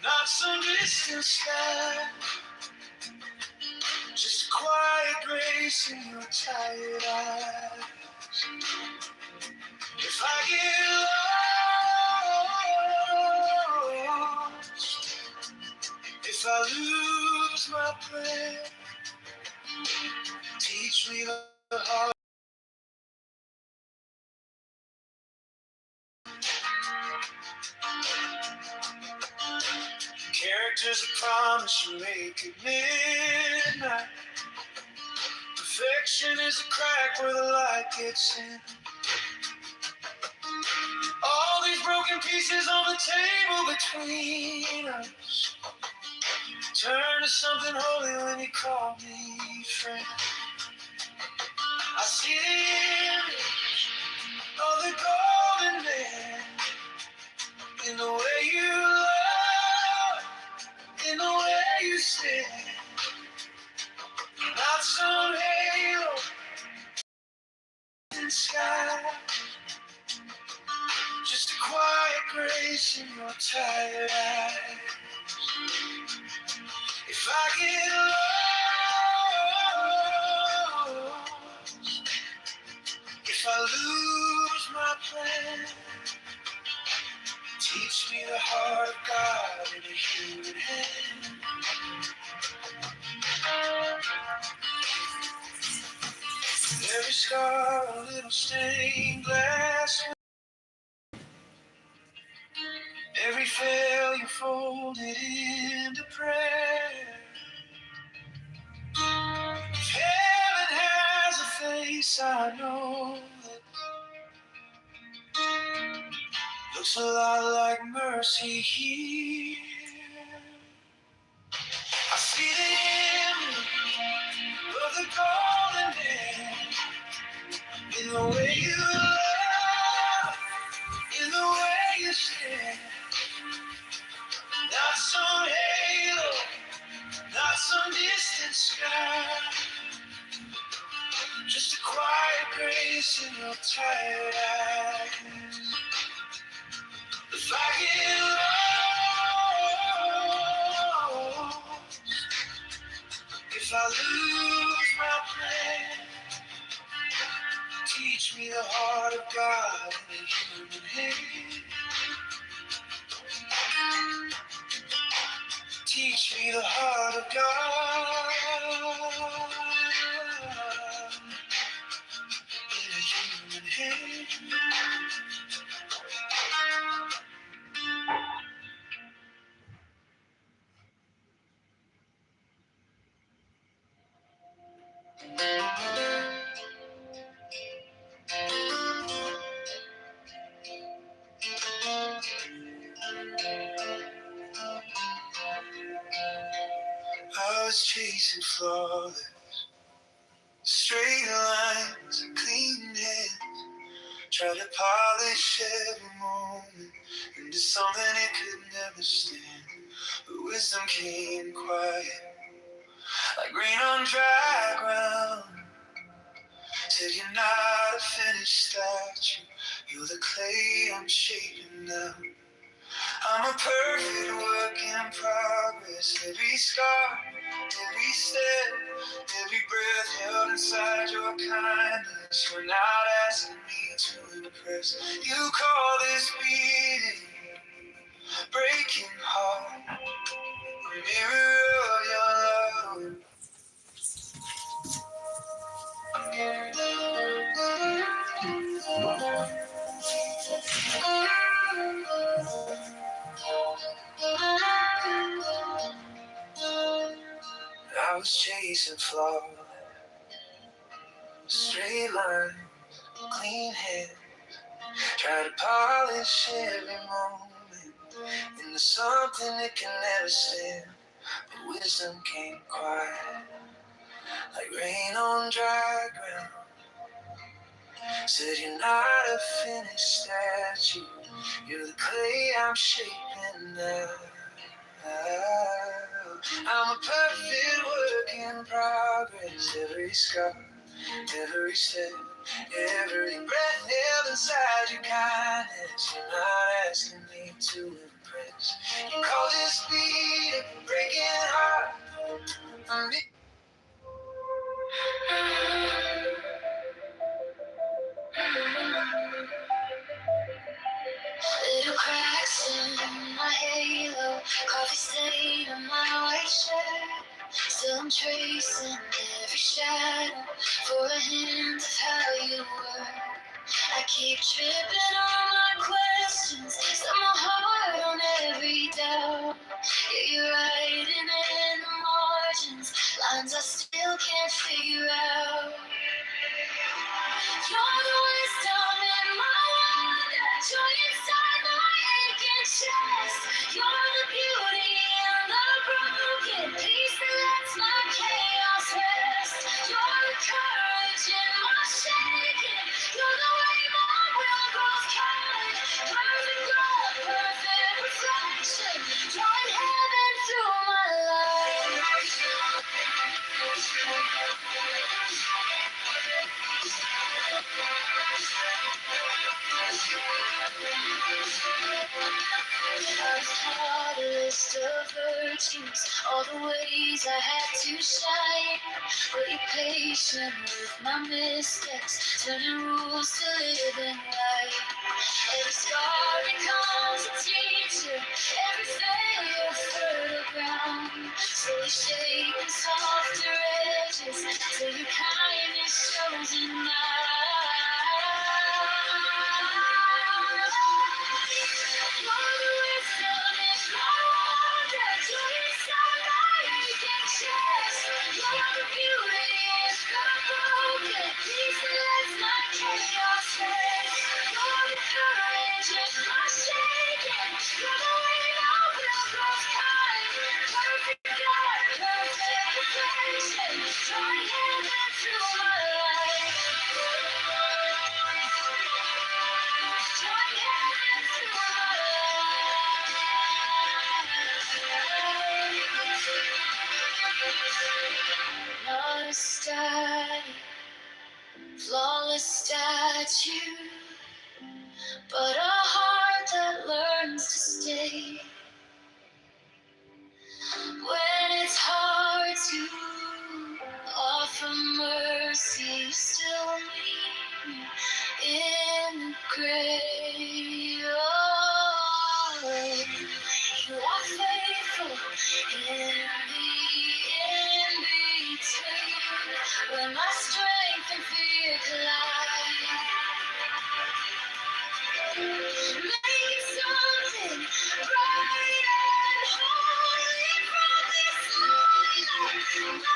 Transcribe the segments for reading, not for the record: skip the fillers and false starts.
Not some distant sky, just a quiet grace in your tired eyes. If I get lost, if I lose my plan, teach me the heart. Characters of promise you make at midnight. Perfection is a crack where the light gets in. All these broken pieces on the table between us turn to something holy when you call me friend. I see the image of the golden man in the way you love, in the way you stand. Not some halo in the sky, just a quiet grace in your tired eyes. If I get lost, if I lose my plan, teach me the heart of God in a human hand. Every scar, a little stained glass. Every failure folded into prayer. If heaven has a face, I know that looks a lot like mercy here. I see the image of the golden hand in the way you love, in the way you stand. Not some halo, not some distant sky, just a quiet grace in your tired eyes. If I get lost, if I lose my plan, teach me the heart of God in a human hand. Teach me the heart of God in a human hand. I was chasing flawless, straight lines, clean hands, trying to polish every moment into something it could never stand. But wisdom came quiet, like rain on dry ground. Said you're not a finished statue, you're the clay I'm shaping now. I'm a perfect work in progress. Every scar, every step, every breath held inside your kindness. You're not asking me to impress. You call this beating, breaking heart, a mirror of your love. I was chasing flawless, straight lines, clean hands, try to polish every moment into something that can never stand. But wisdom came quiet, like rain on dry ground. Said you're not a finished statue, you're the clay I'm shaping now. I'm a perfect work in progress. Every scar, every step, every breath held inside your kindness. You're not asking me to impress. You call this Coffee stain on my white shirt. Still I'm tracing every shadow for a hint of how you were. I keep tripping on my questions, set my heart on every doubt. Yeah, you're writing in the margins, lines I still can't figure out. You're the wisdom in my wonder, joy inside my aching chest. You're the beauty in the broken peace that lets my chaos rest. You're the courage in my shaking. You're the way my will grows kind. Perfect love, perfect reflection. Drawing heaven through my life. I've had a list of virtues, all the ways I had to shine. But you're patient with my missteps, turning rules to living right. Every scar becomes a teacher, every failure fertile ground. Slowly shaping softer edges, till your kindness shows in not a static, flawless statue, but a heart that learns to stay when it's hard to offer mercy. You still meet me in the grave. Oh, you are faithful in the in-between, when my strength and fear collide. Make something bright and holy from this light.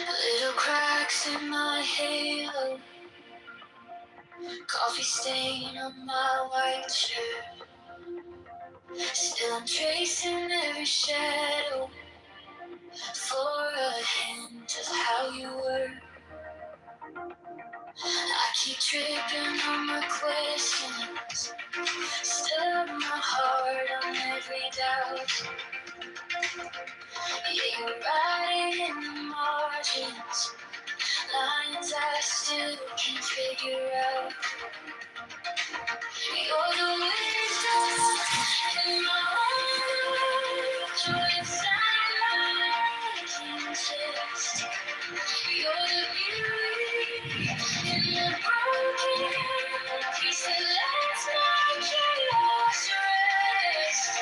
Little cracks in my halo, coffee stain on my white shirt. Still I'm tracing every shadow for a hint of how you were. I keep tripping on my questions, still my heart on every doubt. Yeah, you're writing in the margins, lines I still can't figure out. You're the wisdom in my own joy inside my aching chest. You're the beauty in the broken piece that lets my chaos rest.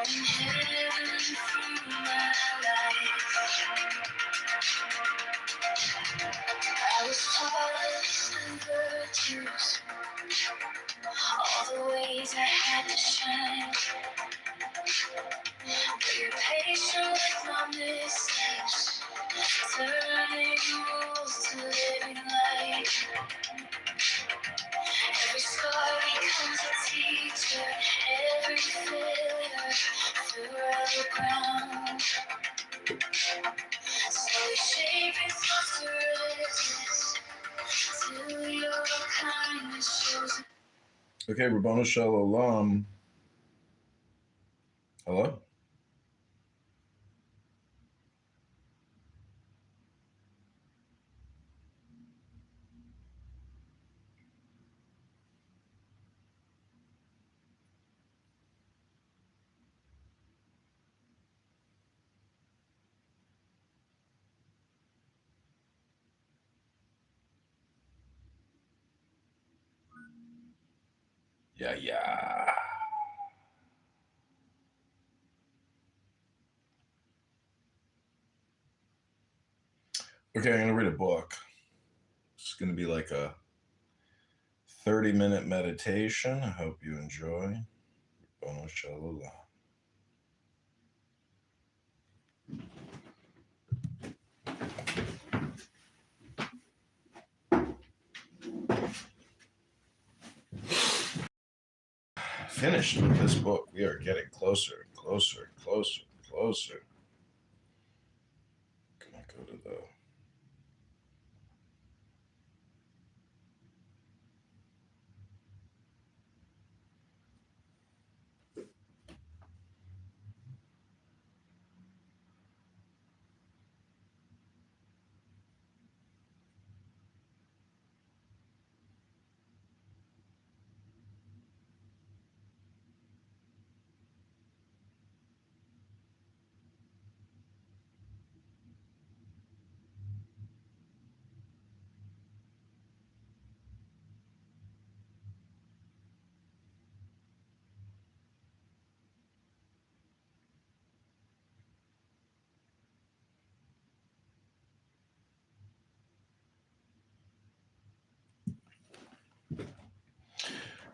heaven through my life. I was taught the virtues, all the ways I had to shine. But you're patient with my mistakes, turning rules to living light. Every scar becomes a teacher, every failure through ground. Slowly shaping softer edges till your kindness shows. Okay, Rabbanu Shalom. Hello? Yeah. Okay, I'm going to read a book. It's going to be like a 30-minute meditation. I hope you enjoy. Rabbanu Shalom. Finished with this book. We are getting closer, closer, closer, closer. Can I go to the...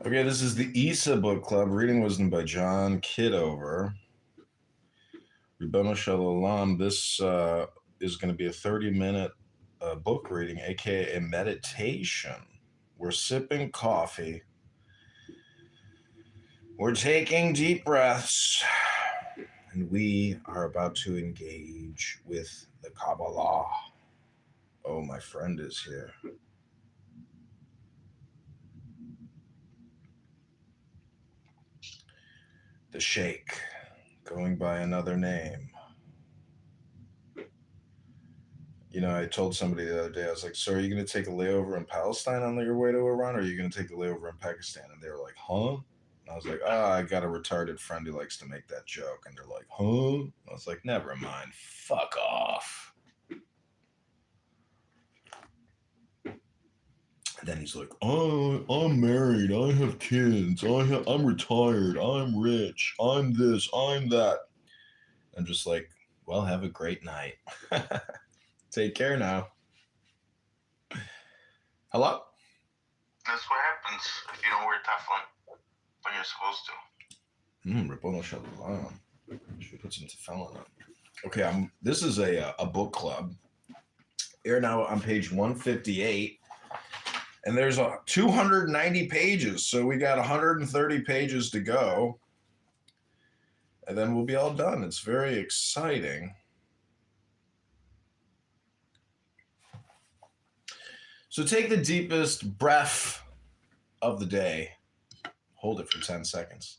Okay, this is the Isa Book Club. Reading wisdom by John Kitover. Rabbanu Shalom. This is going to be a 30-minute book reading, aka a meditation. We're sipping coffee. We're taking deep breaths. And we are about to engage with the Kabbalah. Oh, my friend is here. The Sheikh, going by another name. You know, I told somebody the other day, I was like, so are you going to take a layover in Palestine on your way to Iran, or are you going to take a layover in Pakistan? And they were like, huh? And I was like, I got a retarded friend who likes to make that joke. And they're like, huh? And I was like, never mind. Fuck off. And then he's like, oh, I'm married. I have kids. I'm retired. I'm rich. I'm this. I'm that. I'm just like, well, have a great night. Take care now. Hello? That's what happens if you don't wear teflon when you're supposed to. Rabbanu Shalom. Should put some tefillin on. Okay, this is a book club. Here now on page 158. And there's 290 pages, so we got 130 pages to go. And then we'll be all done. It's very exciting. So take the deepest breath of the day. Hold it for 10 seconds.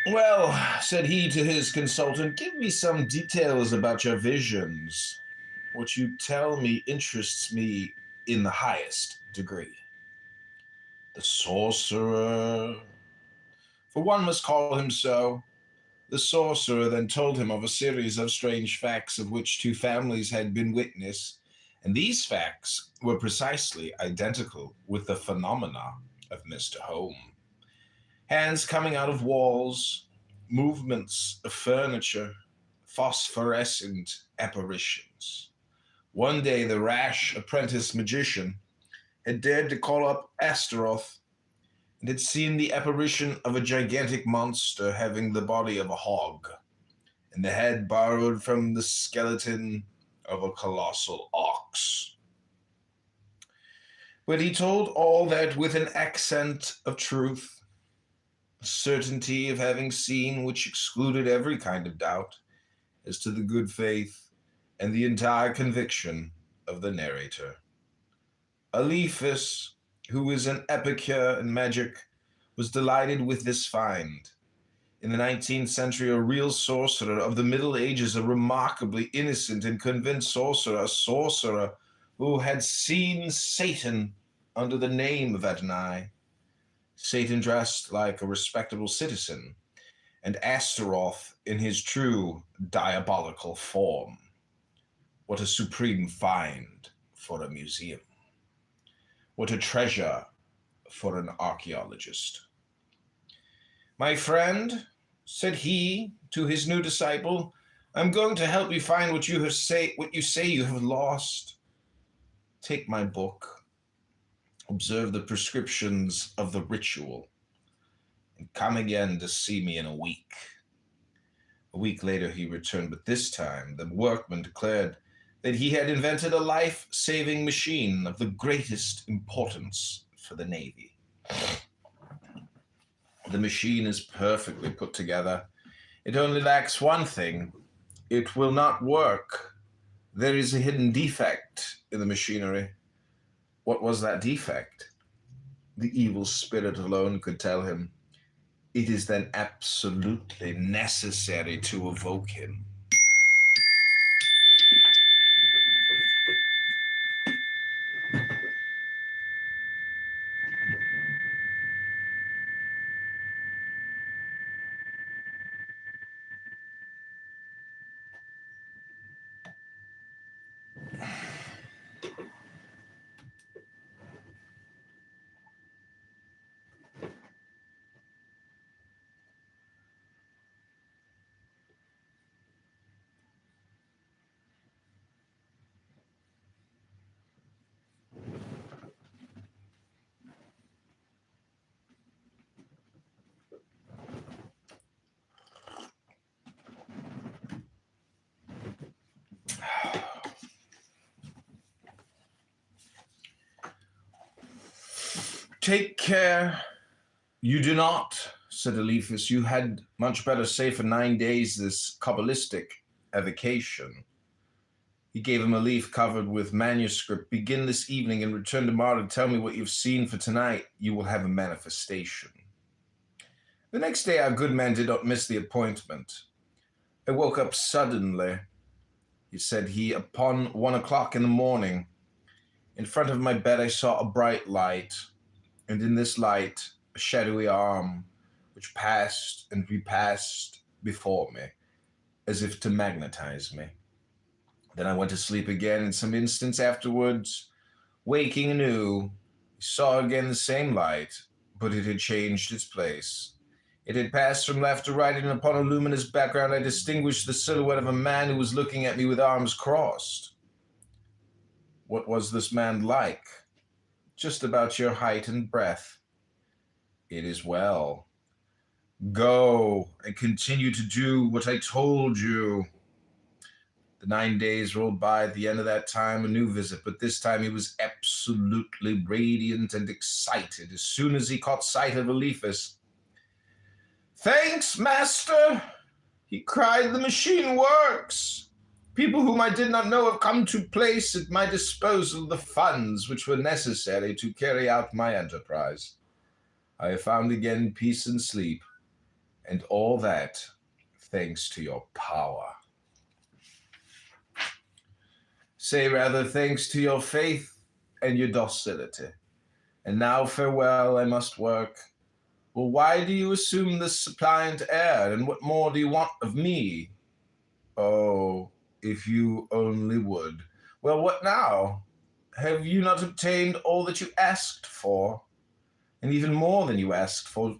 Well, said he to his consultant, give me some details about your visions. What you tell me interests me in the highest degree. The sorcerer, for one must call him so. The sorcerer then told him of a series of strange facts of which two families had been witness, And these facts were precisely identical with the phenomena of Mr. Home. Hands coming out of walls, movements of furniture, phosphorescent apparitions. One day, the rash apprentice magician had dared to call up Astaroth and had seen the apparition of a gigantic monster having the body of a hog and the head borrowed from the skeleton of a colossal ox. But he told all that with an accent of truth, a certainty of having seen which excluded every kind of doubt as to the good faith and the entire conviction of the narrator. Alephus, who is an epicure in magic, was delighted with this find. In the 19th century, a real sorcerer of the Middle Ages, a remarkably innocent and convinced sorcerer, a sorcerer who had seen Satan under the name of Adonai. Satan dressed like a respectable citizen, and Astaroth in his true diabolical form. What a supreme find for a museum. What a treasure for an archaeologist. My friend, said he to his new disciple, I'm going to help you find what you say you have lost. Take my book, observe the prescriptions of the ritual, and come again to see me in a week. A week later he returned, but this time the workman declared that he had invented a life-saving machine of the greatest importance for the Navy. The machine is perfectly put together. It only lacks one thing. It will not work. There is a hidden defect in the machinery. What was that defect? The evil spirit alone could tell him. It is then absolutely necessary to evoke him. Take care you do not, said Alephus. You had much better say for 9 days this Kabbalistic evocation. He gave him a leaf covered with manuscript. Begin this evening and return tomorrow to tell me what you've seen, for tonight you will have a manifestation. The next day our good man did not miss the appointment. I woke up suddenly, said he, upon 1 o'clock in the morning. In front of my bed I saw a bright light, and in this light a shadowy arm, which passed and repassed before me, as if to magnetize me. Then I went to sleep again, and some instants afterwards, waking anew, saw again the same light, but it had changed its place. It had passed from left to right, and upon a luminous background I distinguished the silhouette of a man who was looking at me with arms crossed. What was this man like? Just about your height and breadth. It is well. Go and continue to do what I told you. The 9 days rolled by. At the end of that time, a new visit, but this time he was absolutely radiant and excited as soon as he caught sight of Alephus. Thanks, master, he cried. The machine works. People whom I did not know have come to place at my disposal the funds which were necessary to carry out my enterprise. I have found again peace and sleep, and all that thanks to your power. Say rather thanks to your faith and your docility. And now farewell, I must work. Well, why do you assume this suppliant air, and what more do you want of me? Oh, if you only would. Well, what now? Have you not obtained all that you asked for? And even more than you asked for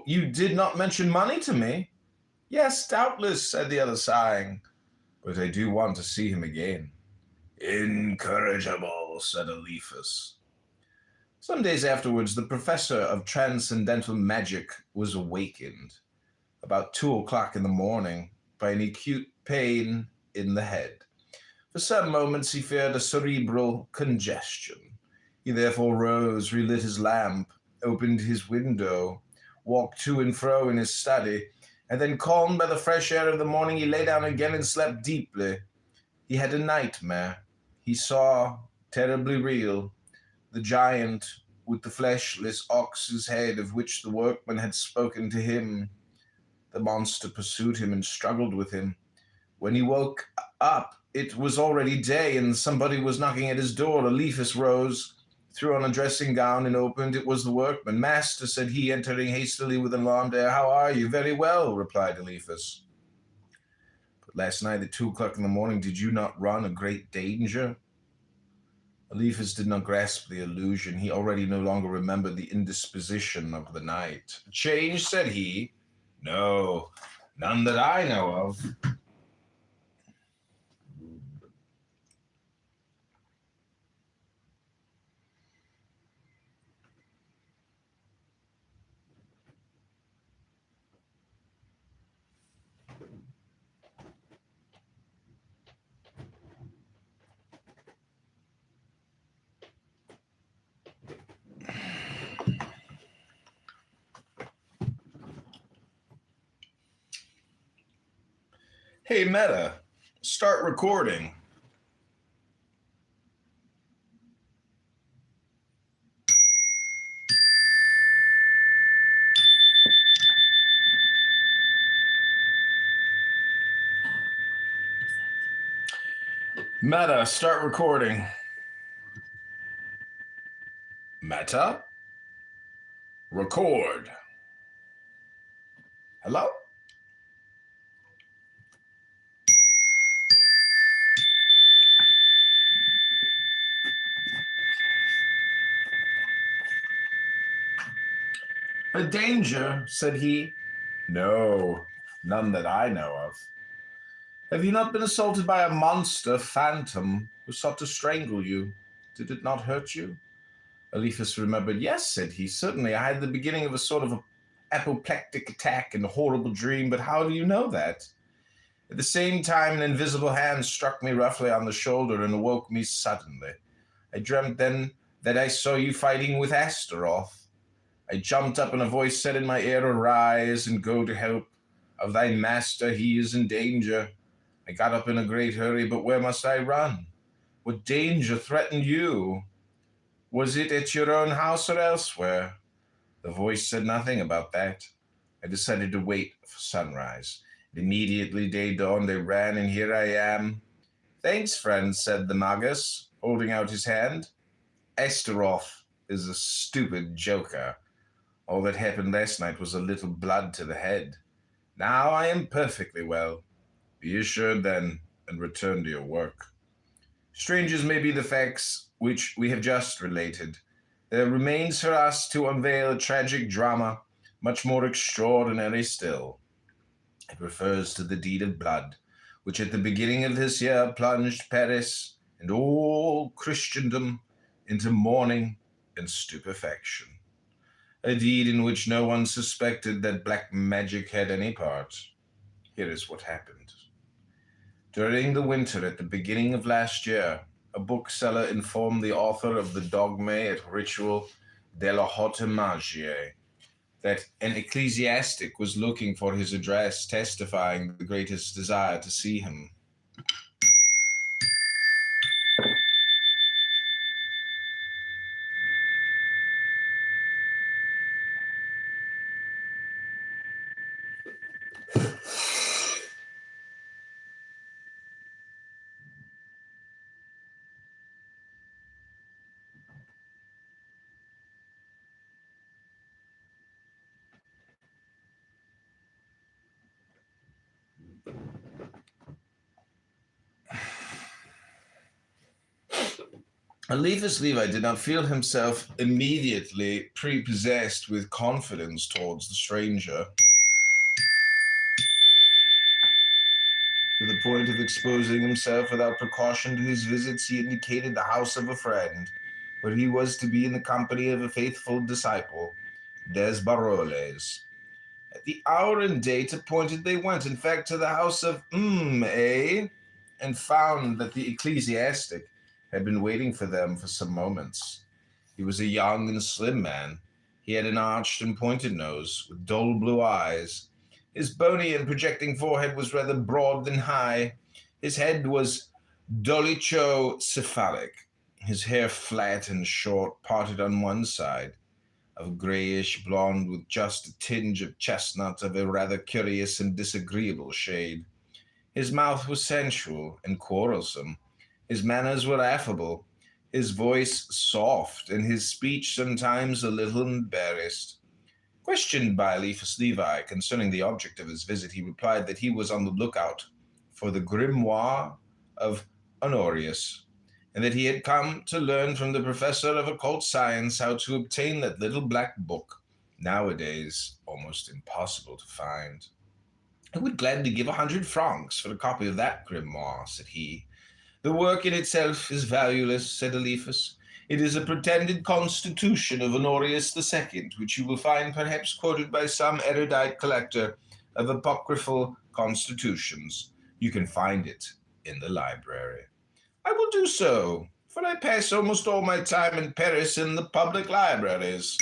you did not mention money to me. Yes, doubtless, said the other, sighing, but I do want to see him again. Incorrigible, said Eliphas. Some days afterwards, the professor of transcendental magic was awakened, about 2 o'clock in the morning, by an acute pain in the head. For some moments he feared a cerebral congestion. He therefore rose, relit his lamp, opened his window, walked to and fro in his study, and then, calmed by the fresh air of the morning, he lay down again and slept deeply. He had a nightmare. He saw, terribly real, the giant with the fleshless ox's head of which the workman had spoken to him. The monster pursued him and struggled with him. When he woke up, it was already day, and somebody was knocking at his door. Eliphas rose, threw on a dressing gown, and opened. It was the workman. Master, said he, entering hastily with an alarmed air. How are you? Very well, replied Eliphas. But last night at 2 o'clock in the morning, did you not run a great danger? Eliphas did not grasp the allusion. He already no longer remembered the indisposition of the night. Change, said he. No, none that I know of. Hey, Meta, start recording. Meta, start recording. Meta, record. Hello? A danger, said he. No, none that I know of. Have you not been assaulted by a monster phantom who sought to strangle you? Did it not hurt you? Eliphas remembered. Yes, said he, certainly. I had the beginning of a sort of apoplectic attack and a horrible dream, but how do you know that? At the same time, an invisible hand struck me roughly on the shoulder and awoke me suddenly. I dreamt then that I saw you fighting with Astaroth. I jumped up and a voice said in my ear, Arise and go to help of thy master, he is in danger. I got up in a great hurry, but where must I run? What danger threatened you? Was it at your own house or elsewhere? The voice said nothing about that. I decided to wait for sunrise. Immediately day dawned, I ran, and here I am. Thanks, friend, said the Magus, holding out his hand. Astaroth is a stupid joker. All that happened last night was a little blood to the head. Now I am perfectly well. Be assured then, and return to your work. Strange as may be the facts which we have just related, there remains for us to unveil a tragic drama much more extraordinary still. It refers to the deed of blood, which at the beginning of this year plunged Paris and all Christendom into mourning and stupefaction. A deed in which no one suspected that black magic had any part. Here is what happened. During the winter at the beginning of last year, a bookseller informed the author of the Dogme et Ritual de la Haute Magie that an ecclesiastic was looking for his address, testifying the greatest desire to see him. Eliphas Levi did not feel himself immediately prepossessed with confidence towards the stranger, to the point of exposing himself without precaution to his visits. He indicated the house of a friend, where he was to be in the company of a faithful disciple, Des Baroles. At the hour and date appointed, they went, in fact, to the house of and found that the ecclesiastic had been waiting for them for some moments. He was a young and slim man. He had an arched and pointed nose, with dull blue eyes. His bony and projecting forehead was rather broad than high. His head was dolichocephalic, his hair flat and short, parted on one side, of grayish blonde with just a tinge of chestnut of a rather curious and disagreeable shade. His mouth was sensual and quarrelsome. His manners were affable, his voice soft, and his speech sometimes a little embarrassed. Questioned by Eliphas Levi concerning the object of his visit, he replied that he was on the lookout for the grimoire of Honorius, and that he had come to learn from the professor of occult science how to obtain that little black book, nowadays almost impossible to find. I would gladly give 100 francs for a copy of that grimoire, said he. The work in itself is valueless, said Eliphas. It is a pretended constitution of Honorius II, which you will find perhaps quoted by some erudite collector of apocryphal constitutions. You can find it in the library. I will do so, for I pass almost all my time in Paris in the public libraries.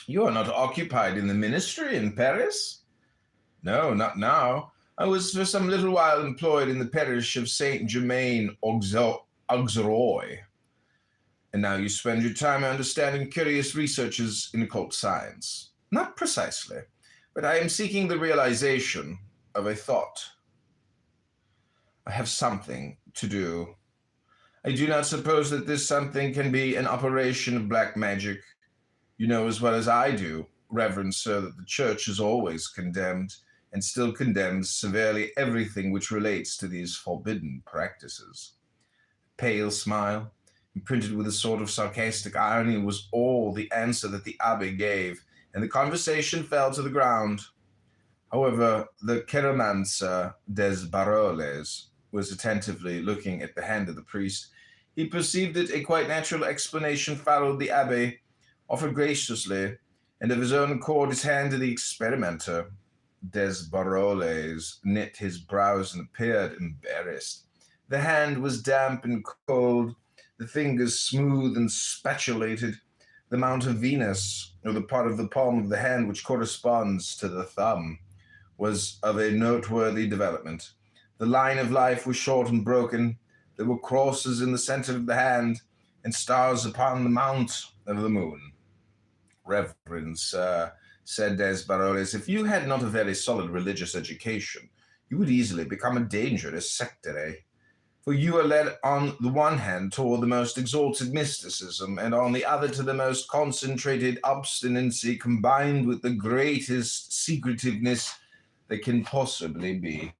You are not occupied in the ministry in Paris? No, not now. I was for some little while employed in the parish of Saint Germain Auxerrois, and now you spend your time understanding curious researches in occult science. Not precisely, but I am seeking the realization of a thought. I have something to do. I do not suppose that this something can be an operation of black magic. You know as well as I do, Reverend Sir, that the Church has always condemned, and still condemns severely, everything which relates to these forbidden practices. A pale smile, imprinted with a sort of sarcastic irony, was all the answer that the Abbé gave, and the conversation fell to the ground. However, the chiromancer des Baroles was attentively looking at the hand of the priest. He perceived that a quite natural explanation followed. The Abbé offered graciously, and of his own accord, his hand to the experimenter. Des Baroles knit his brows and appeared embarrassed. The hand was damp and cold, the fingers smooth and spatulated. The Mount of Venus, or the part of the palm of the hand which corresponds to the thumb, was of a noteworthy development. The line of life was short and broken. There were crosses in the center of the hand, and stars upon the mount of the moon. Reverend Sir, said Des Baroles, if you had not a very solid religious education, you would easily become a dangerous sectary. For you are led on the one hand toward the most exalted mysticism, and on the other to the most concentrated obstinacy, combined with the greatest secretiveness that can possibly be.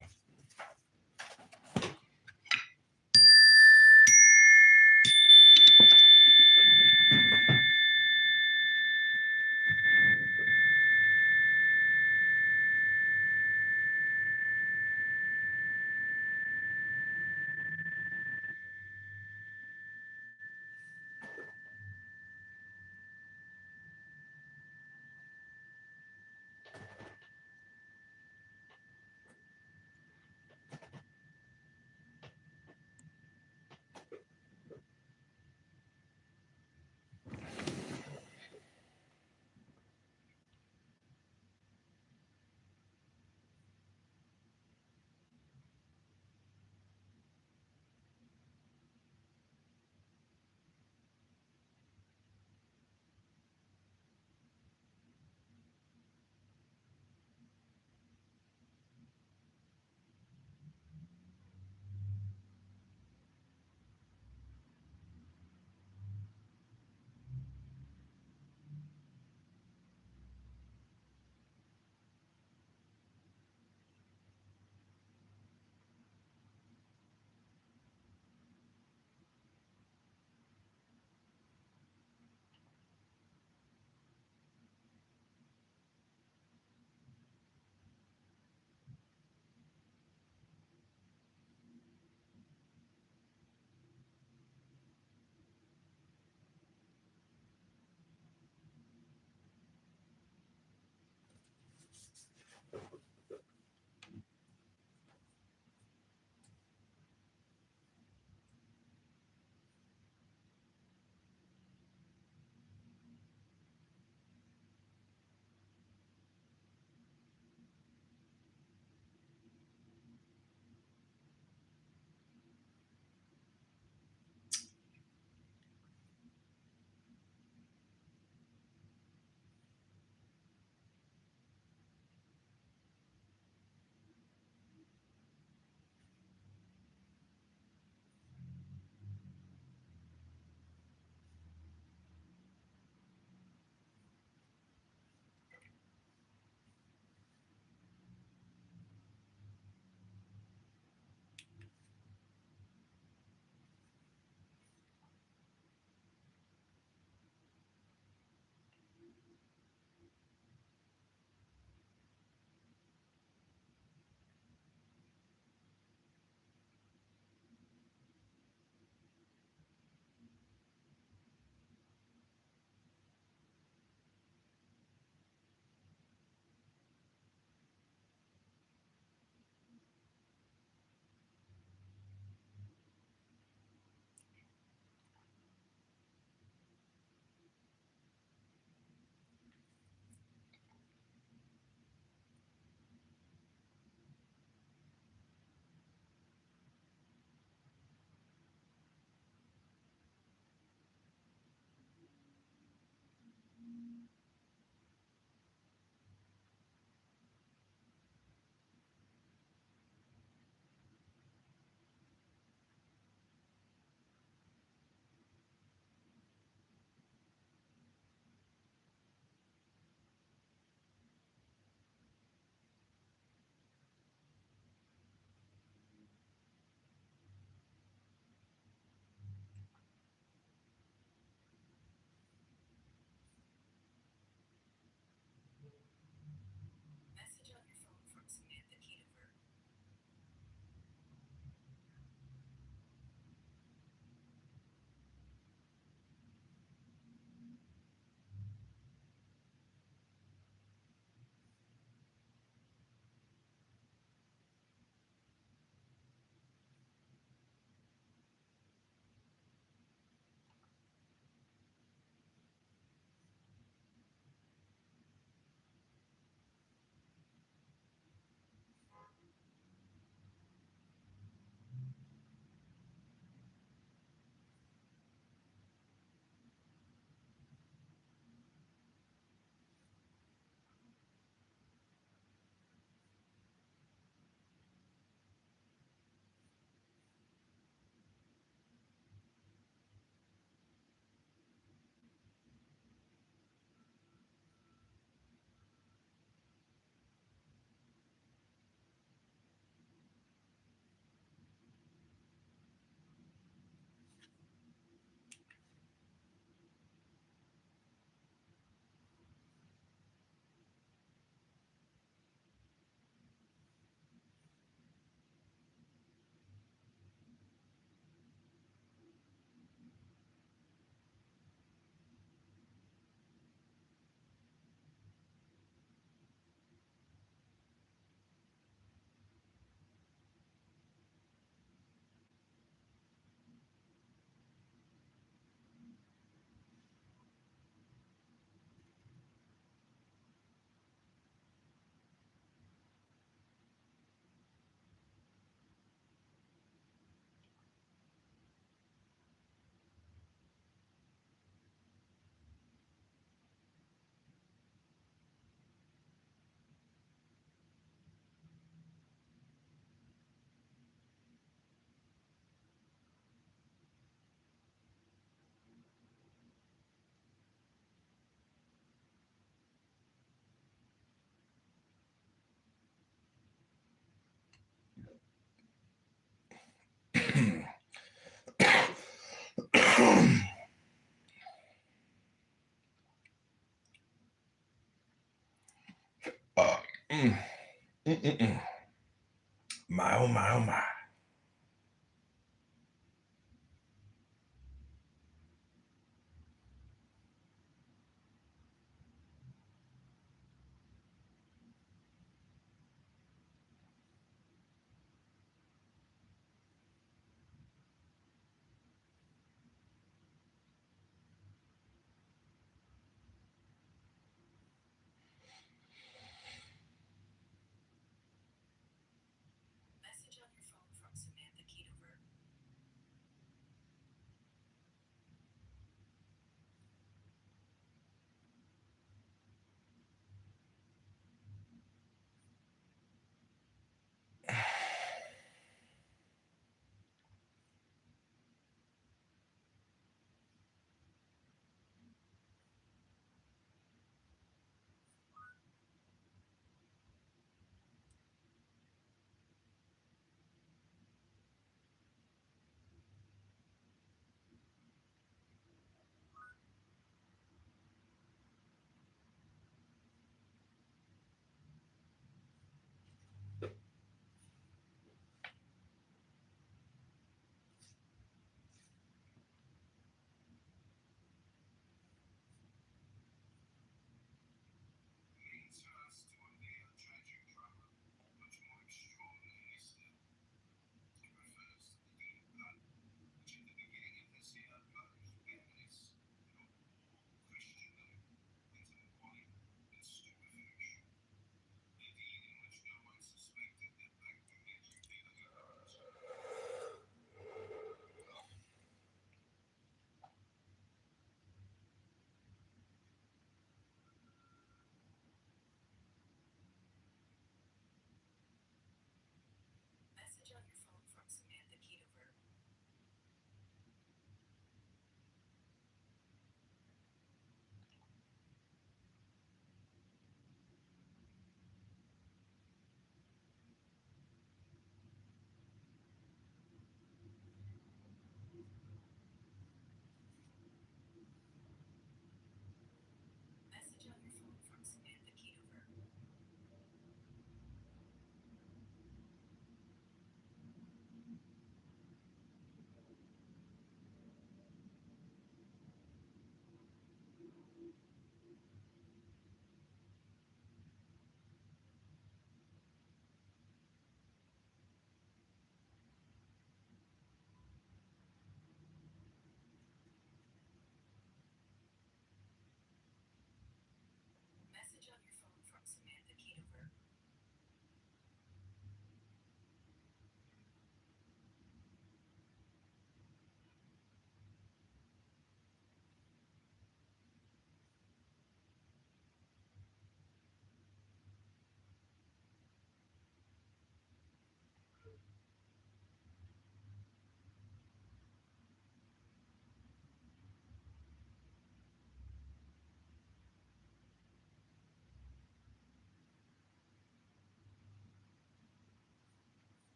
My, oh, my, oh, my.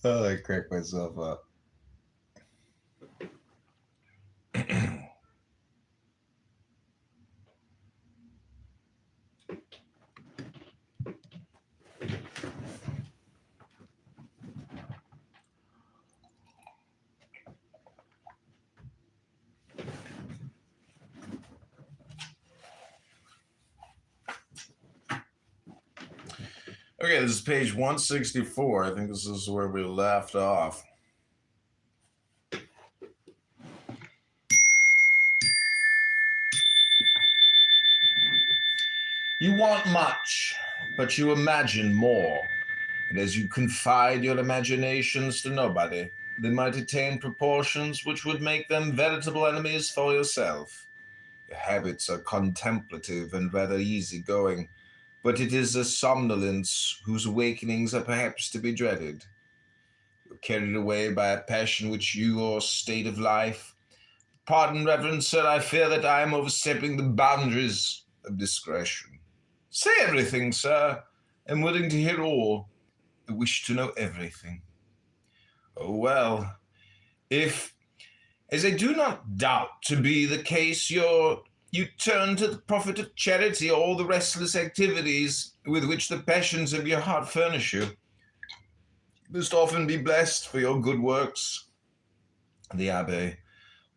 I cracked myself up. Okay, this is page 164. I think this is where we left off. You want much, but you imagine more. And as you confide your imaginations to nobody, they might attain proportions which would make them veritable enemies for yourself. Your habits are contemplative and rather easygoing, but it is a somnolence whose awakenings are perhaps to be dreaded. You're carried away by a passion which your state of life. Pardon, Reverend Sir, I fear that I am overstepping the boundaries of discretion. Say everything, sir. I'm willing to hear all. I wish to know everything. Oh, well, if, as I do not doubt to be the case, you turn to the profit of charity all the restless activities with which the passions of your heart furnish you. You must often be blessed for your good works. The Abbé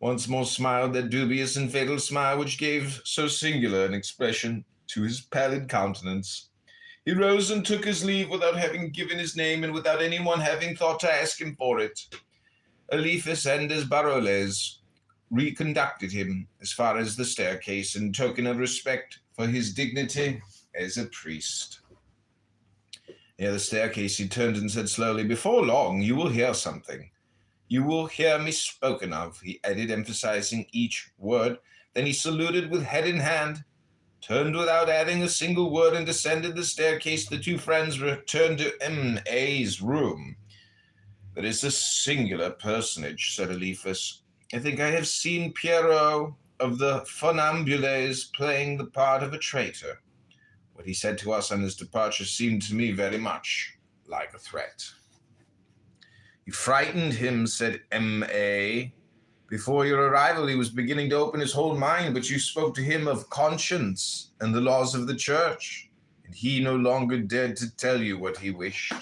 once more smiled that dubious and fatal smile which gave so singular an expression to his pallid countenance. He rose and took his leave without having given his name and without anyone having thought to ask him for it. Eliphas and Desbaroles reconducted him as far as the staircase in token of respect for his dignity as a priest. Near the staircase he turned and said slowly, "Before long you will hear something. You will hear me spoken of," he added, emphasizing each word. Then he saluted with head in hand, turned without adding a single word, and descended the staircase. The two friends returned to M.A.'s room. "That is a singular personage," said Eliphas. "I think I have seen Pierrot of the Funambules playing the part of a traitor. What he said to us on his departure seemed to me very much like a threat." "You frightened him," said M.A. "Before your arrival he was beginning to open his whole mind, but you spoke to him of conscience and the laws of the church, and he no longer dared to tell you what he wished."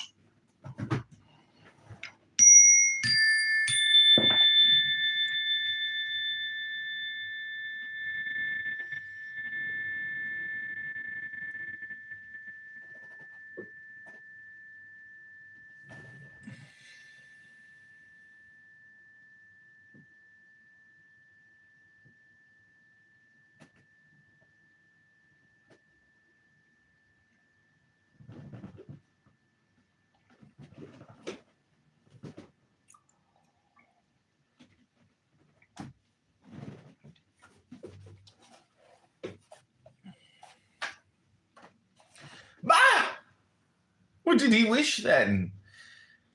"Bah! What did he wish, then?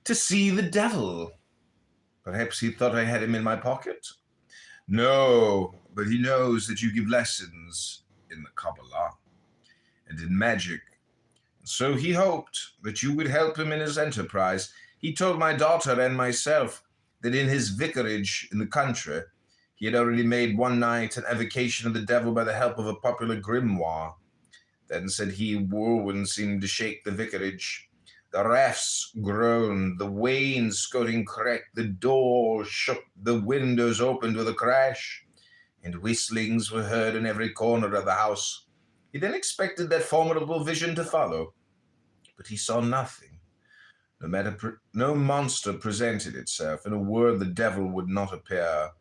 To see the devil. Perhaps he thought I had him in my pocket." "No, but he knows that you give lessons in the Kabbalah and in magic. So he hoped that you would help him in his enterprise. He told my daughter and myself that in his vicarage in the country, he had already made one night an evocation of the devil by the help of a popular grimoire. Then, said he, whirlwind seemed to shake the vicarage. The rafts groaned, the wainscoting cracked, the door shook, the windows opened with a crash, and whistlings were heard in every corner of the house. He then expected that formidable vision to follow, but he saw nothing. No monster presented itself. In a word, the devil would not appear.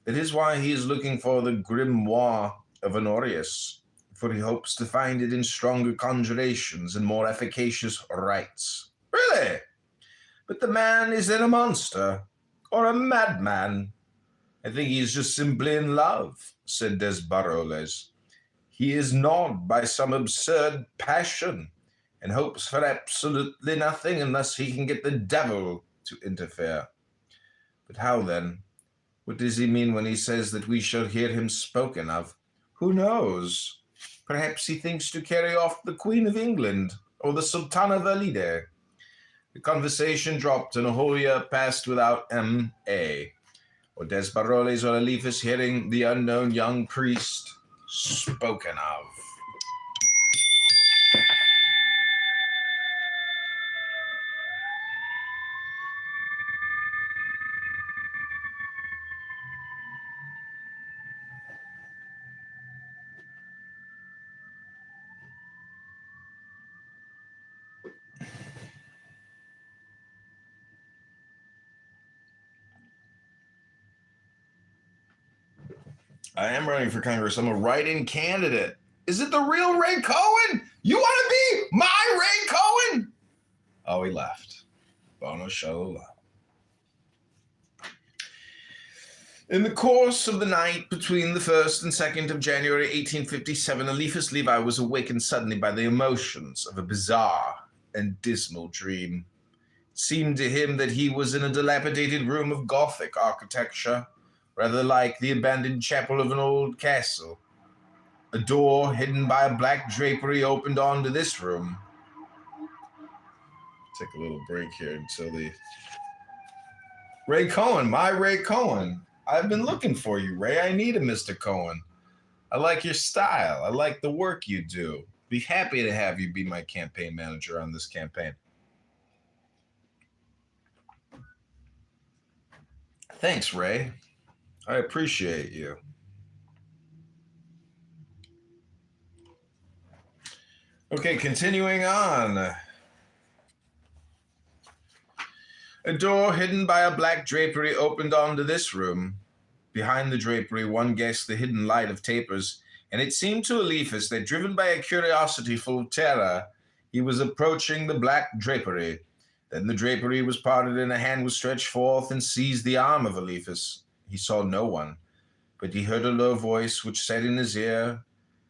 That is why he is looking for the grimoire of Honorius, for he hopes to find it in stronger conjurations and more efficacious rites." "Really? But the man is then a monster, or a madman?" "I think he is just simply in love," said Desbaroles. "He is gnawed by some absurd passion, and hopes for absolutely nothing unless he can get the devil to interfere." "But how then? What does he mean when he says that we shall hear him spoken of?" "Who knows? Perhaps he thinks to carry off the Queen of England or the Sultana Valide. The conversation dropped, and Aholia passed without M.A. or Desbaroles or Eliphas hearing the unknown young priest spoken of. I am running for Congress. I'm a write-in candidate. Is it the real Ray Cohen? You want to be my Ray Cohen? Oh, he left. Bono show love. In the course of the night between the 1st and 2nd of January 1857, Eliphas Levi was awakened suddenly by the emotions of a bizarre and dismal dream. It seemed to him that he was in a dilapidated room of Gothic architecture, rather like the abandoned chapel of an old castle. A door hidden by a black drapery opened onto this room. Take a little break here until the... Ray Cohen, my Ray Cohen. I've been looking for you, Ray. I need a Mr. Cohen. I like your style. I like the work you do. Be happy to have you be my campaign manager on this campaign. Thanks, Ray. I appreciate you. Okay, continuing on. A door hidden by a black drapery opened onto this room. Behind the drapery, one guessed the hidden light of tapers, and it seemed to Eliphas that, driven by a curiosity full of terror, he was approaching the black drapery. Then the drapery was parted, and a hand was stretched forth and seized the arm of Eliphas. He saw no one, but he heard a low voice which said in his ear,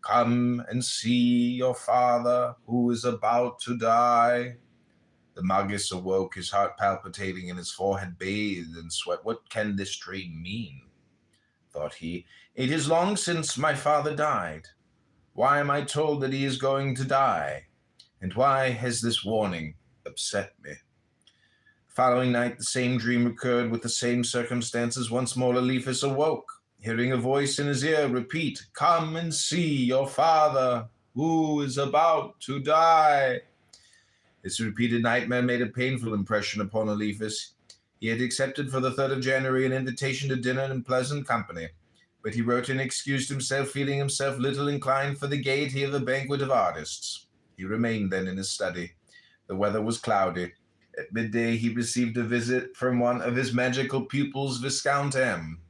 "Come and see your father, who is about to die." The Magus awoke, his heart palpitating and his forehead bathed in sweat. What can this dream mean? Thought he. It is long since my father died. Why am I told that he is going to die? And why has this warning upset me? The following night, the same dream recurred with the same circumstances. Once more, Eliphas awoke, hearing a voice in his ear repeat, "Come and see your father, who is about to die." This repeated nightmare made a painful impression upon Eliphas. He had accepted for the 3rd of January an invitation to dinner in pleasant company, but he wrote and excused himself, feeling himself little inclined for the gaiety of a banquet of artists. He remained then in his study. The weather was cloudy. At midday he received a visit from one of his magical pupils, Viscount M.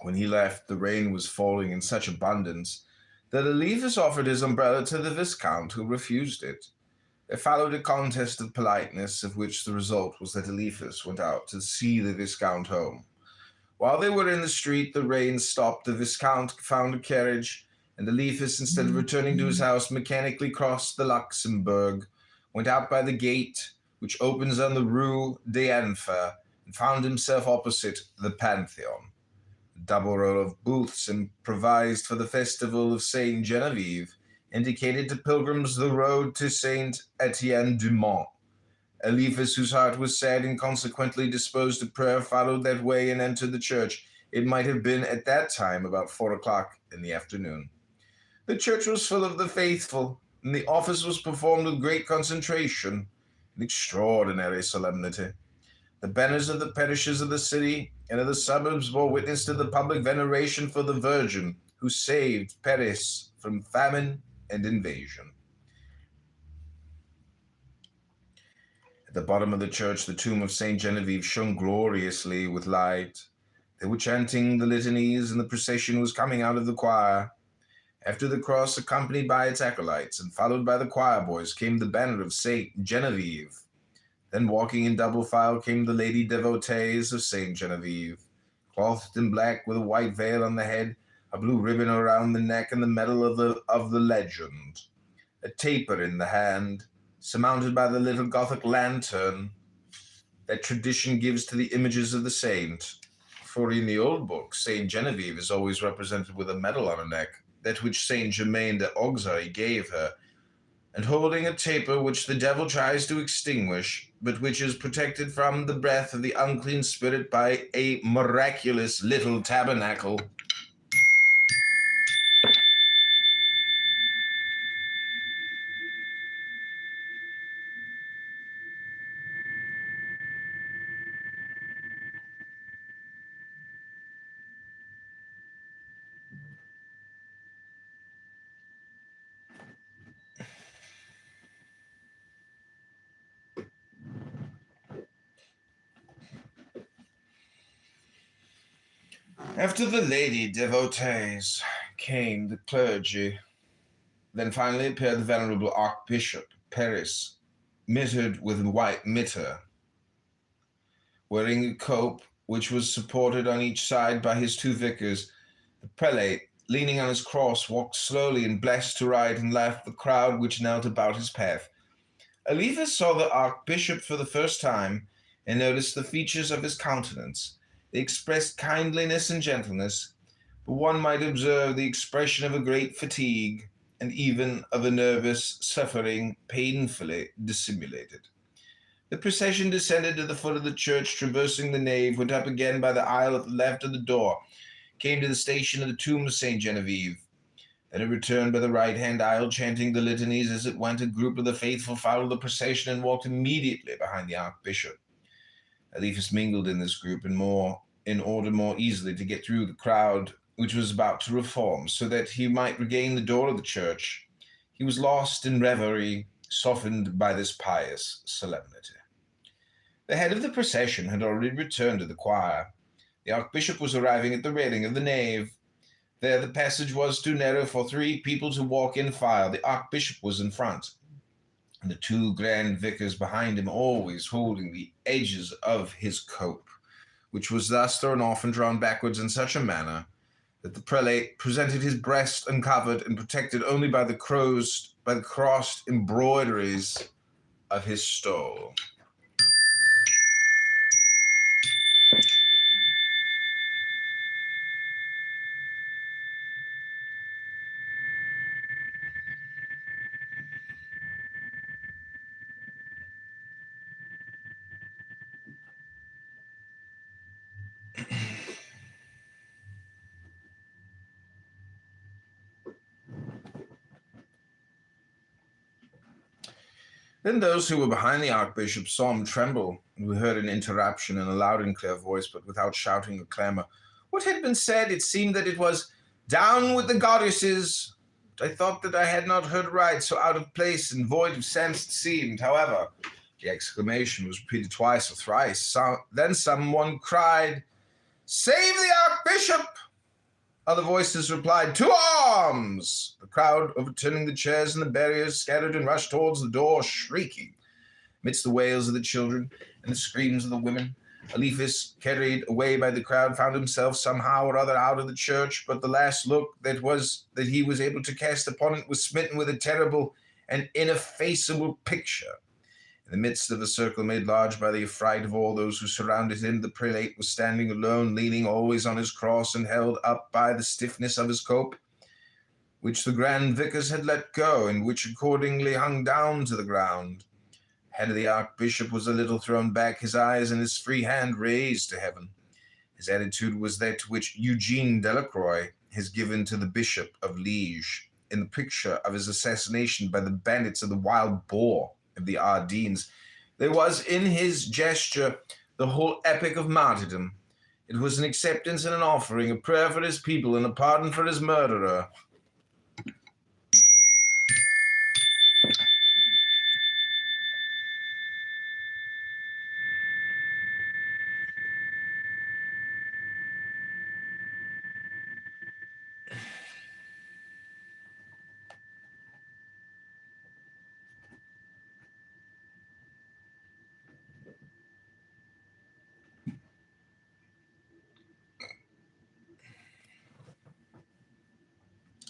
When he left, the rain was falling in such abundance that Eliphas offered his umbrella to the Viscount, who refused it. There followed a contest of politeness, of which the result was that Eliphas went out to see the Viscount home. While they were in the street, the rain stopped. The Viscount found a carriage, and Eliphas, instead of returning to his house, mechanically crossed the Luxembourg, went out by the gate which opens on the Rue d'Enfer, and found himself opposite the Pantheon. A double row of booths improvised for the festival of Saint Genevieve indicated to pilgrims the road to Saint Etienne du Mont. Eliphas, whose heart was sad and consequently disposed to prayer, followed that way and entered the church. It might have been at that time about 4 o'clock in the afternoon. The church was full of the faithful, and the office was performed with great concentration and extraordinary solemnity. The banners of the parishes of the city and of the suburbs bore witness to the public veneration for the Virgin, who saved Paris from famine and invasion. At the bottom of the church, the tomb of Saint Genevieve shone gloriously with light. They were chanting the litanies, and the procession was coming out of the choir. After the cross, accompanied by its acolytes and followed by the choir boys, came the banner of Saint Genevieve. Then walking in double file came the lady devotees of Saint Genevieve, clothed in black with a white veil on the head, a blue ribbon around the neck, and the medal of the legend, a taper in the hand, surmounted by the little Gothic lantern that tradition gives to the images of the saint. For in the old book, Saint Genevieve is always represented with a medal on her neck, that which Saint Germain de Auxerre gave her, and holding a taper which the devil tries to extinguish, but which is protected from the breath of the unclean spirit by a miraculous little tabernacle. After the lady devotees came the clergy. Then finally appeared the venerable Archbishop Paris, mitred with a white mitre, wearing a cope which was supported on each side by his two vicars. The prelate, leaning on his cross, walked slowly and blessed to right and left the crowd which knelt about his path. Eliphas saw the Archbishop for the first time and noticed the features of his countenance. They expressed kindliness and gentleness, but one might observe the expression of a great fatigue and even of a nervous suffering painfully dissimulated. The procession descended to the foot of the church, traversing the nave, went up again by the aisle at the left of the door, came to the station of the tomb of Saint Genevieve. Then it returned by the right-hand aisle, chanting the litanies as it went. A group of the faithful followed the procession and walked immediately behind the Archbishop. Eliphas mingled in this group in order more easily to get through the crowd which was about to reform, so that he might regain the door of the church. He was lost in reverie, softened by this pious solemnity. The head of the procession had already returned to the choir. The Archbishop was arriving at the railing of the nave. There the passage was too narrow for 3 people to walk in file. The Archbishop was in front, and the 2 grand vicars behind him, always holding the edges of his cope, which was thus thrown off and drawn backwards in such a manner that the prelate presented his breast uncovered and protected only by the crossed embroideries of his stole. Then those who were behind the Archbishop saw him tremble, and we heard an interruption in a loud and clear voice, but without shouting or clamor. What had been said? It seemed that it was, "Down with the goddesses!" But I thought that I had not heard right, so out of place and void of sense it seemed. However, the exclamation was repeated twice or thrice. Then someone cried, "Save the Archbishop!" Other voices replied, "To arms!" The crowd, overturning the chairs and the barriers, scattered and rushed towards the door, shrieking. Amidst the wails of the children and the screams of the women, Eliphas, carried away by the crowd, found himself somehow or other out of the church, but the last look that he was able to cast upon it was smitten with a terrible and ineffaceable picture. In the midst of the circle made large by the affright of all those who surrounded him, the prelate was standing alone, leaning always on his cross and held up by the stiffness of his cope, which the grand vicars had let go, and which accordingly hung down to the ground. The head of the Archbishop was a little thrown back, his eyes and his free hand raised to heaven. His attitude was that which Eugene Delacroix has given to the Bishop of Liege in the picture of his assassination by the bandits of the Wild Boar of the Ardennes. There was in his gesture the whole epic of martyrdom. It was an acceptance and an offering, a prayer for his people and a pardon for his murderer.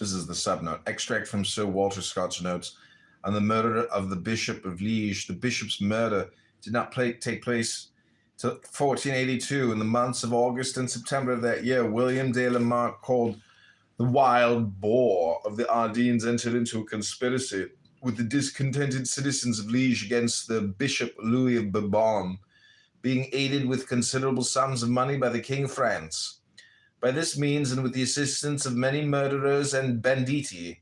This is the subnote. Extract from Sir Walter Scott's notes on the murder of the Bishop of Liege. The bishop's murder did not take place till 1482. In the months of August and September of that year, William de la Marck, called the Wild Boar of the Ardennes, entered into a conspiracy with the discontented citizens of Liege against the Bishop Louis of Bourbon, being aided with considerable sums of money by the King of France. By this means, and with the assistance of many murderers and banditti,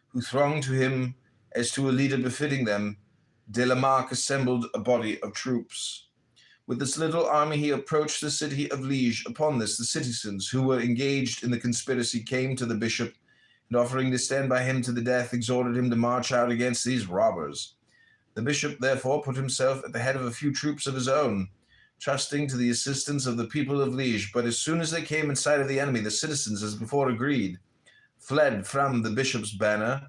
who thronged to him as to a leader befitting them, de la Marck assembled a body of troops. With this little army he approached the city of Liege. Upon this, the citizens who were engaged in the conspiracy came to the bishop, and offering to stand by him to the death, exhorted him to march out against these robbers. The bishop therefore put himself at the head of a few troops of his own, trusting to the assistance of the people of Liege. But as soon as they came in sight of the enemy, the citizens, as before agreed, fled from the bishop's banner,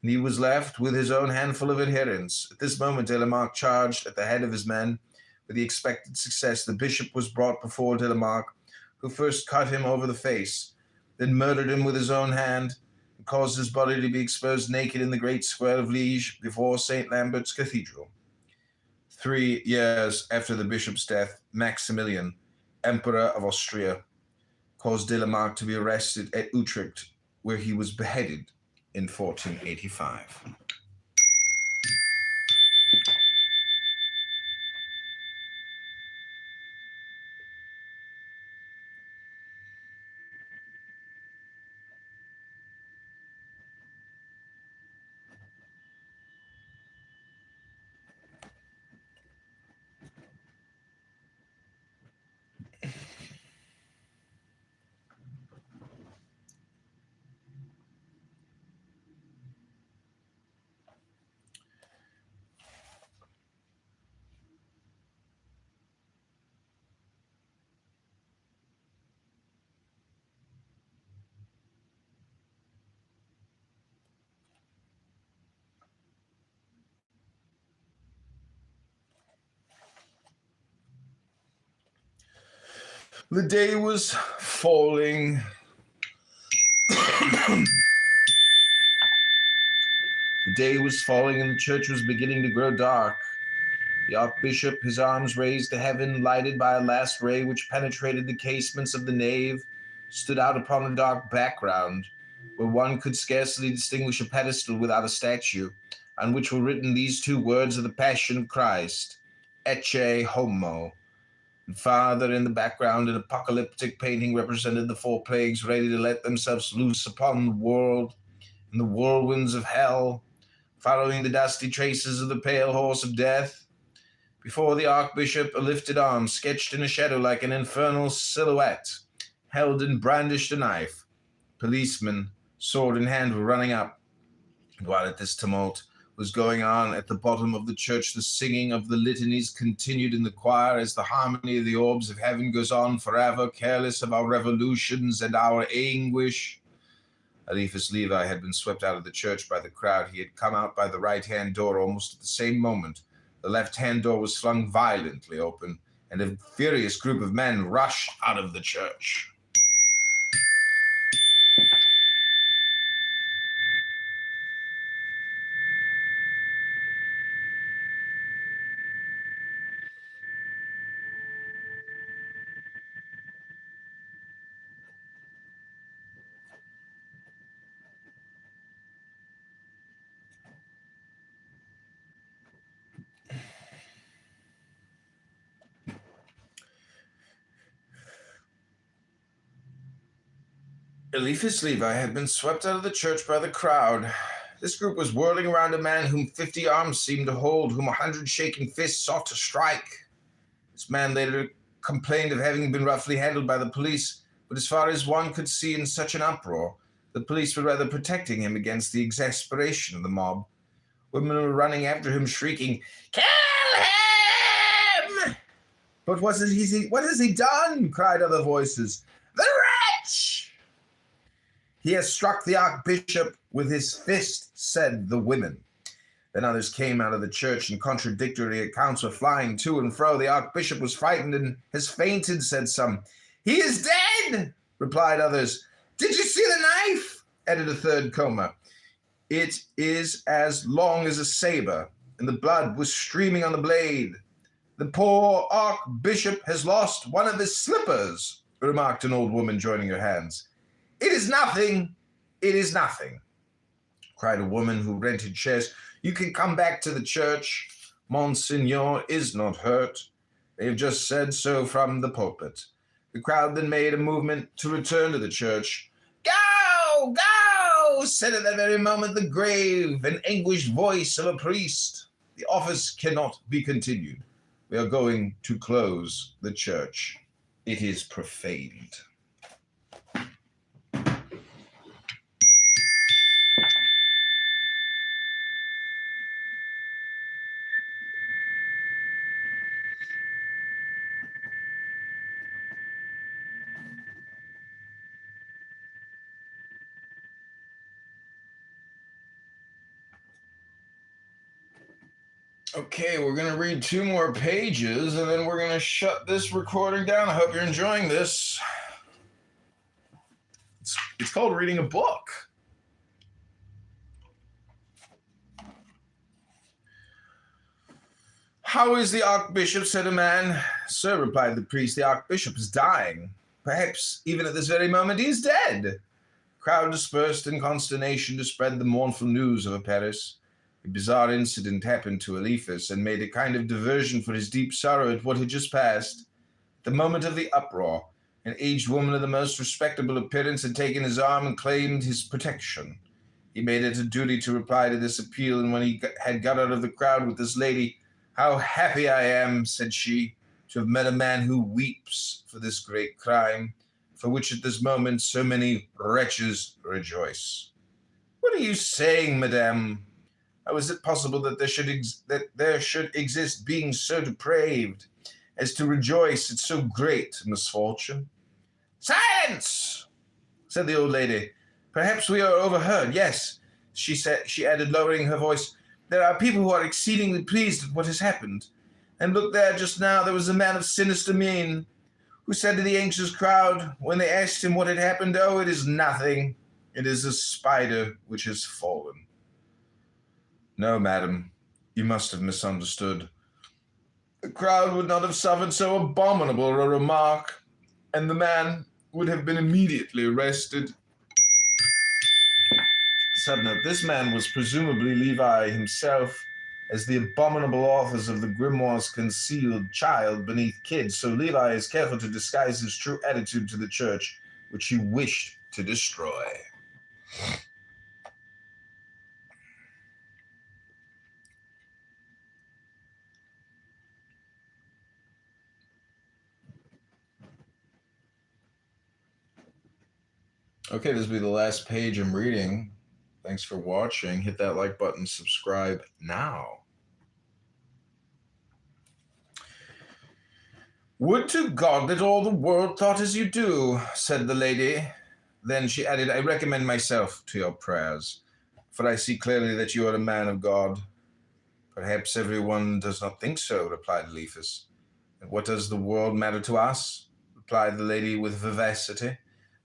and he was left with his own handful of adherents. At this moment, de la Marck charged at the head of his men. With the expected success, the bishop was brought before de la Marck, who first cut him over the face, then murdered him with his own hand, and caused his body to be exposed naked in the great square of Liege before St. Lambert's Cathedral. 3 years after the bishop's death, Maximilian, Emperor of Austria, caused de la Marck to be arrested at Utrecht, where he was beheaded in 1485. The day was falling. The day was falling and the church was beginning to grow dark. The archbishop, his arms raised to heaven, lighted by a last ray which penetrated the casements of the nave, stood out upon a dark background, where one could scarcely distinguish a pedestal without a statue, on which were written these two words of the Passion of Christ, Ecce Homo. And farther in the background, an apocalyptic painting represented the four plagues ready to let themselves loose upon the world in the whirlwinds of hell, following the dusty traces of the pale horse of death. Before the archbishop, a lifted arm, sketched in a shadow like an infernal silhouette, held and brandished a knife. Policemen, sword in hand, were running up. And while at this tumult was going on at the bottom of the church, the singing of the litanies continued in the choir as the harmony of the orbs of heaven goes on forever, careless of our revolutions and our anguish. Eliphas Levi had been swept out of the church by the crowd. He had come out by the right-hand door almost at the same moment. The left-hand door was flung violently open, and a furious group of men rushed out of the church. Eliphas Levi had been swept out of the church by the crowd. This group was whirling around a man whom 50 arms seemed to hold, whom 100 shaking fists sought to strike. This man later complained of having been roughly handled by the police, but as far as one could see in such an uproar, the police were rather protecting him against the exasperation of the mob. Women were running after him, shrieking, "Kill him!" "But what has he done?" cried other voices. "The wretch! He has struck the archbishop with his fist," said the women. Then others came out of the church, and contradictory accounts were flying to and fro. "The archbishop was frightened and has fainted," said some. "He is dead," replied others. "Did you see the knife?" added a third coma. It is as long as a saber, and the blood was streaming on the blade. The poor archbishop has lost one of his slippers, remarked an old woman, joining her hands. It is nothing, it is nothing, cried a woman who rented chairs. You can come back to the church. Monsignor is not hurt. They have just said so from the pulpit. The crowd then made a movement to return to the church. Go, go, said at that very moment the grave and anguished voice of a priest. The office cannot be continued. We are going to close the church. It is profaned. Okay, we're going to read 2 more pages, and then we're going to shut this recording down. I hope you're enjoying this. It's called reading a book. How is the archbishop, said a man. Sir, replied the priest, the archbishop is dying. Perhaps even at this very moment he is dead. The crowd dispersed in consternation to spread the mournful news of Paris. A bizarre incident happened to Eliphas and made a kind of diversion for his deep sorrow at what had just passed. At the moment of the uproar, an aged woman of the most respectable appearance had taken his arm and claimed his protection. He made it a duty to reply to this appeal, and when he had got out of the crowd with this lady, how happy I am, said she, to have met a man who weeps for this great crime, for which at this moment so many wretches rejoice. What are you saying, madame? How is it possible that there should exist beings so depraved as to rejoice at so great misfortune? Silence! Said the old lady. Perhaps we are overheard. Yes, she added, lowering her voice. There are people who are exceedingly pleased at what has happened. And look there, just now there was a man of sinister mien who said to the anxious crowd, when they asked him what had happened, oh, it is nothing. It is a spider which has fallen. No, madam, you must have misunderstood. The crowd would not have suffered so abominable a remark, and the man would have been immediately arrested. Subnote, this man was presumably Levi himself, as the abominable authors of the grimoires concealed child beneath kid, so Levi is careful to disguise his true attitude to the church, which he wished to destroy. Okay, this will be the last page I'm reading. Thanks for watching. Hit that like button, subscribe now. Would to God that all the world thought as you do, said the lady. Then she added, I recommend myself to your prayers, for I see clearly that you are a man of God. Perhaps everyone does not think so, replied Eliphas. And what does the world matter to us? Replied the lady with vivacity.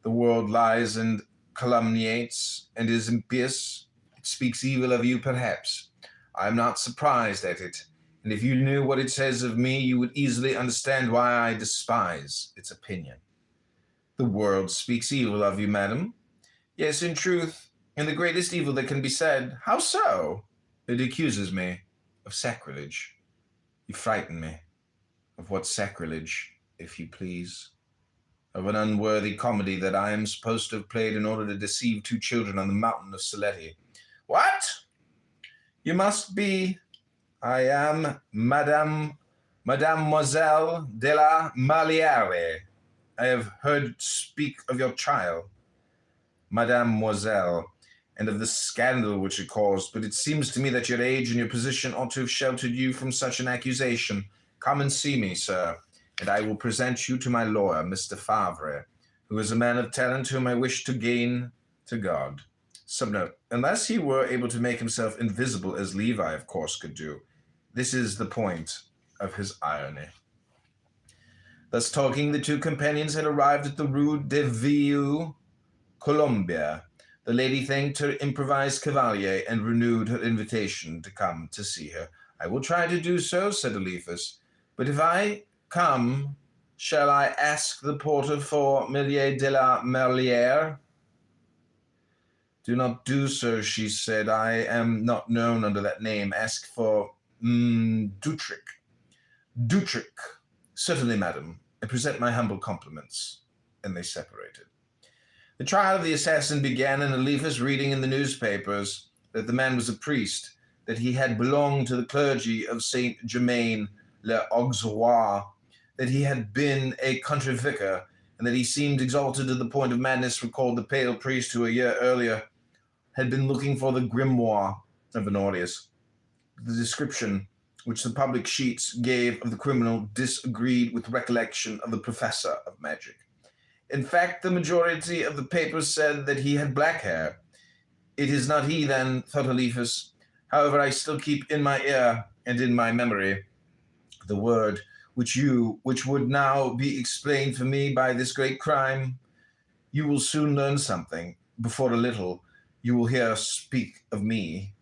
The world lies and calumniates and is impious. It speaks evil of you, perhaps. I am not surprised at it, and if you knew what it says of me, you would easily understand why I despise its opinion. The world speaks evil of you, madam. Yes, in truth, and the greatest evil that can be said. How so? It accuses me of sacrilege. You frighten me. Of what sacrilege, if you please? Of an unworthy comedy that I am supposed to have played in order to deceive 2 children on the mountain of Saletti. What? You must be... I am Mademoiselle de la Maliere. I have heard speak of your child, Mademoiselle, and of the scandal which it caused, but it seems to me that your age and your position ought to have sheltered you from such an accusation. Come and see me, sir, and I will present you to my lawyer, Mr. Favre, who is a man of talent whom I wish to gain to God. Subnote, unless he were able to make himself invisible, as Levi, of course, could do. This is the point of his irony. Thus talking, the 2 companions had arrived at the Rue de Vieux, Colombia. The lady thanked her improvised cavalier and renewed her invitation to come to see her. I will try to do so, said Eliphas. But if I come, shall I ask the porter for Millier de la Merliere? Do not do so, she said. I am not known under that name. Ask for Dutric. Dutric. Certainly, madam. I present my humble compliments. And they separated. The trial of the assassin began, and Eliphas reading in the newspapers that the man was a priest, that he had belonged to the clergy of Saint Germain l'Auxerrois, that he had been a country vicar, and that he seemed exalted to the point of madness, recalled the pale priest who a year earlier had been looking for the grimoire of Honorius. The description which the public sheets gave of the criminal disagreed with recollection of the professor of magic. In fact, the majority of the papers said that he had black hair. It is not he, then, thought Eliphas. However, I still keep in my ear and in my memory the word which would now be explained for me by this great crime. You will soon learn something. Before a little, you will hear speak of me.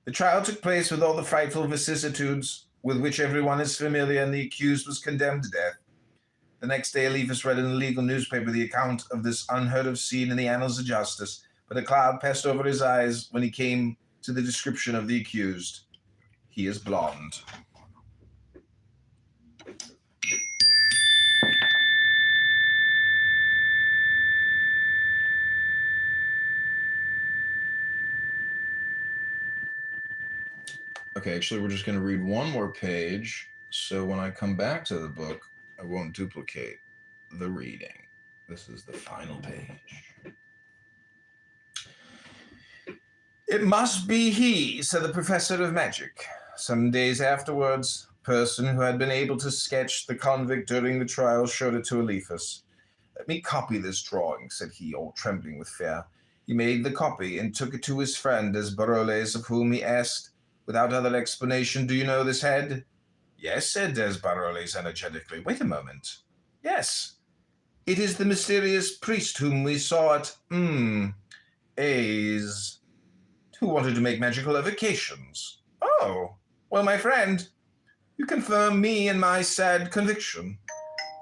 The trial took place with all the frightful vicissitudes with which everyone is familiar, and the accused was condemned to death. The next day, Eliphas read in a legal newspaper the account of this unheard-of scene in the annals of justice, but a cloud passed over his eyes when he came to the description of the accused. He is blonde. Okay, actually, we're just going to read one more page, so when I come back to the book, I won't duplicate the reading. This is the final page. It must be he, said the professor of magic. Some days afterwards, a person who had been able to sketch the convict during the trial showed it to Eliphas. Let me copy this drawing, said he, all trembling with fear. He made the copy and took it to his friend Desbaroles, of whom he asked, without other explanation, do you know this head? Yes, said Desbaroles energetically. Wait a moment. Yes. It is the mysterious priest whom we saw at, A's, who wanted to make magical evocations. Oh, well, my friend, you confirm me in my sad conviction.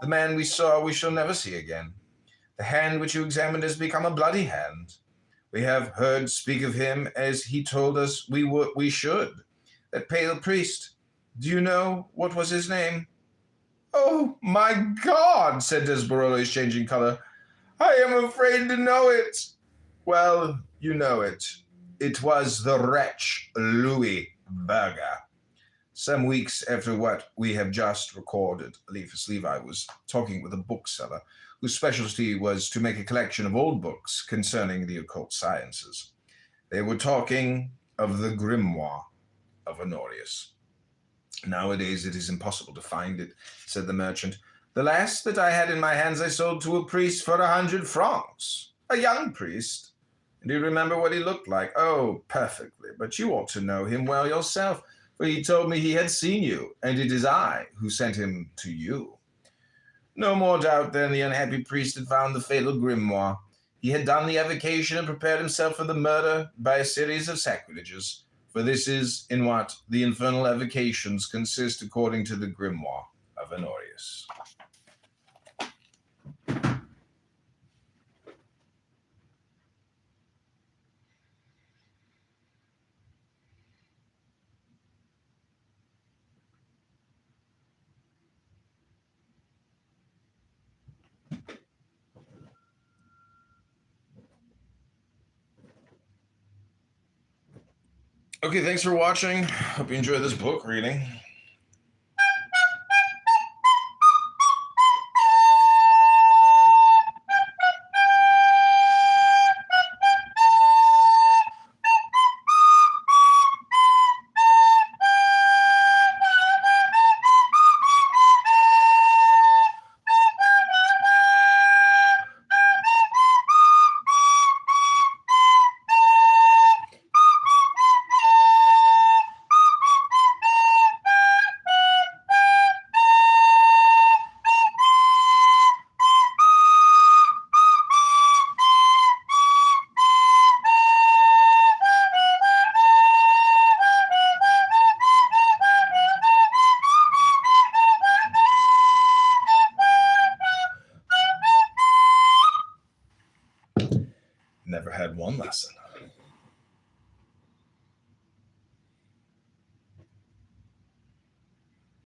The man we saw we shall never see again. The hand which you examined has become a bloody hand. We have heard speak of him as he told us we should. That pale priest, do you know what was his name? Oh, my God, said Desbaroles, changing color. I am afraid to know it. Well, you know it. It was the wretch Louis Berger. Some weeks after what we have just recorded, Eliphas Levi was talking with a bookseller whose specialty was to make a collection of old books concerning the occult sciences. They were talking of the grimoire of Honorius. Nowadays it is impossible to find it, said the merchant. The last that I had in my hands I sold to a priest for 100 francs. A young priest. Do you remember what he looked like? Oh, perfectly, but you ought to know him well yourself, for he told me he had seen you, and it is I who sent him to you. No more doubt then the unhappy priest had found the fatal grimoire. He had done the evocation and prepared himself for the murder by a series of sacrileges, for this is in what the infernal evocations consist according to the grimoire of Honorius. Okay, thanks for watching. Hope you enjoyed this book reading.